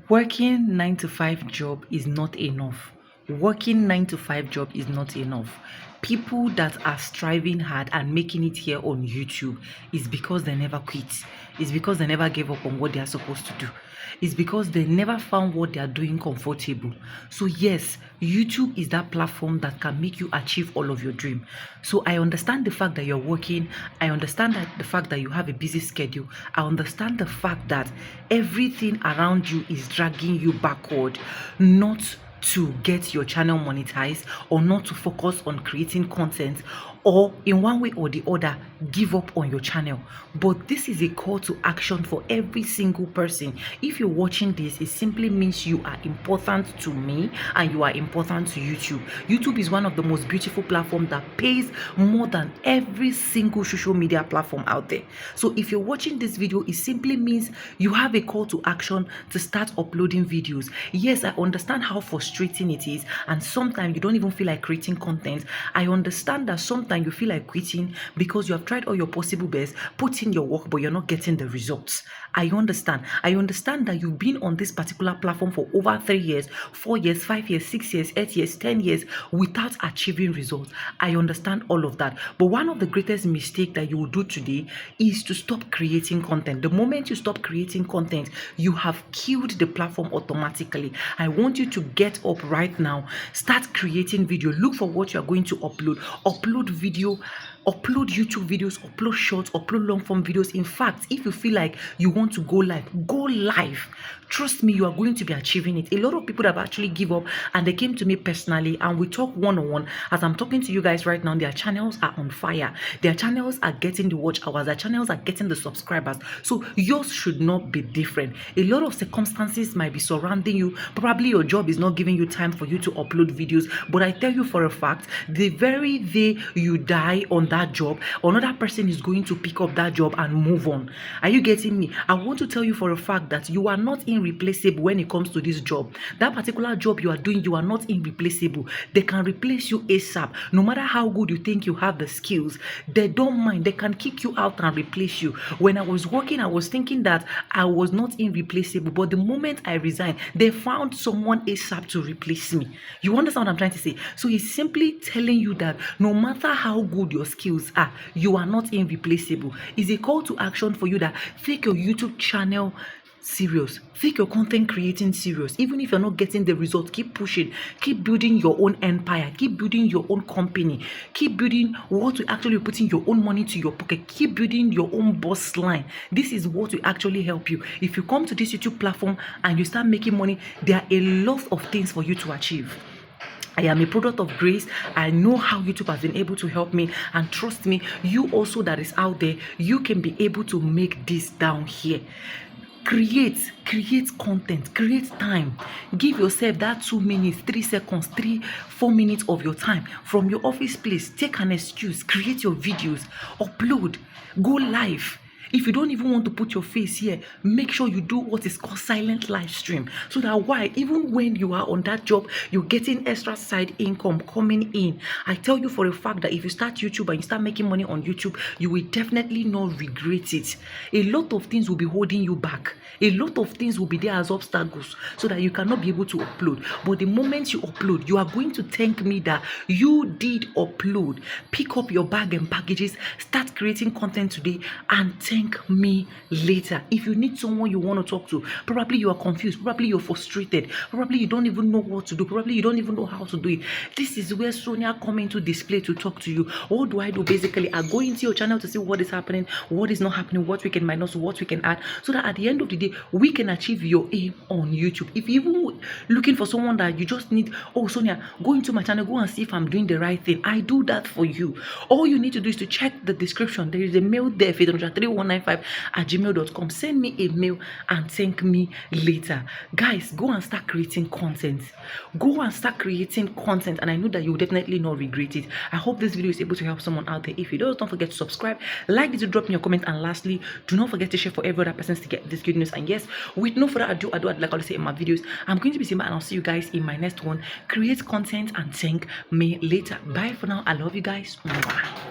Working 9 to 5 job is not enough. Working 9 to 5 job is not enough. People that are striving hard and making it here on YouTube is because they never quit. It's because they never gave up on what they are supposed to do. It's because they never found what they are doing comfortable. So yes, YouTube is that platform that can make you achieve all of your dream. So I understand the fact that you're working. I understand that the fact that you have a busy schedule. I understand the fact that everything around you is dragging you backward, not to get your channel monetized or not to focus on creating content or in one way or the other give up on your channel. But this is a call to action for every single person. If you're watching this, it simply means you are important to me and you are important to YouTube. YouTube is one of the most beautiful platforms that pays more than every single social media platform out there. So if you're watching this video, it simply means you have a call to action to start uploading videos. Yes, I understand how frustrating it is, and sometimes you don't even feel like creating content. I understand that sometimes you feel like quitting because you have tried all your possible best, put in your work, but you're not getting the results. I understand. I understand that you've been on this particular platform for over 3 years, 4 years, 5 years, 6 years, 8 years, 10 years without achieving results. I understand all of that. But one of the greatest mistakes that you will do today is to stop creating content. The moment you stop creating content, you have killed the platform automatically. I want you to get up right now, start creating video, look for what you are going to upload video, upload YouTube videos, upload shorts, upload long form videos. In fact, if you feel like you want to go live, go live. Trust me, you are going to be achieving it. A lot of people have actually give up and they came to me personally and we talk one-on-one. As I'm talking to you guys right now, their channels are on fire. Their channels are getting the watch hours. Their channels are getting the subscribers. So yours should not be different. A lot of circumstances might be surrounding you. Probably your job is not giving you time for you to upload videos. But I tell you for a fact, the very day you die on that job, another person is going to pick up that job and move on. Are you getting me? I want to tell you for a fact that you are not irreplaceable when it comes to this job. That particular job you are doing, you are not irreplaceable. They can replace you ASAP. No matter how good you think you have the skills, they don't mind. They can kick you out and replace you. When I was working, I was thinking that I was not irreplaceable, but the moment I resigned, they found someone ASAP to replace me. You understand what I'm trying to say? So he's simply telling you that no matter how good your skills are, you are not irreplaceable. It's a call to action for you that take your YouTube channel serious, take your content creating serious. Even if you're not getting the result, keep pushing, keep building your own empire, keep building your own company, keep building what will actually putting your own money to your pocket, keep building your own boss line. This is what will actually help you. If you come to this YouTube platform and you start making money, there are a lot of things for you to achieve. I am a product of grace. I know how YouTube has been able to help me, and trust me, you also that is out there, you can be able to make this down here. Create content, create time. Give yourself that 2 minutes, 3 seconds, 4 minutes of your time from your office place. Take an excuse, create your videos, upload, go live. If you don't even want to put your face here, make sure you do what is called silent live stream. So that why, even when you are on that job, you're getting extra side income coming in. I tell you for a fact that if you start YouTube and you start making money on YouTube, you will definitely not regret it. A lot of things will be holding you back. A lot of things will be there as obstacles so that you cannot be able to upload. But the moment you upload, you are going to thank me that you did upload. Pick up your bag and packages, start creating content today, and thank me later. If you need someone you want to talk to, probably you are confused, probably you're frustrated, probably you don't even know what to do, probably you don't even know how to do it. This is where Sonia come into display to talk to you. What do I do? Basically, I go into your channel to see what is happening, what is not happening, what we can minus, what we can add, so that at the end of the day, we can achieve your aim on YouTube. If you even looking for someone that you just need, oh Sonia, go into my channel, go and see if I'm doing the right thing, I do that for you. All you need to do is to check the description. There is a mail there, 3195@gmail.com. Send me a mail and thank me later. Guys, go and start creating content. Go and start creating content, and I know that you will definitely not regret it. I hope this video is able to help someone out there. If you don't forget to subscribe, like this, drop me your comment, and lastly, do not forget to share for every other person to get this good news. And yes, with no further ado, I'd like to say in my videos, I'm going to be Simba, and I'll see you guys in my next one. Create content and thank me later. Bye for now. I love you guys. Mwah.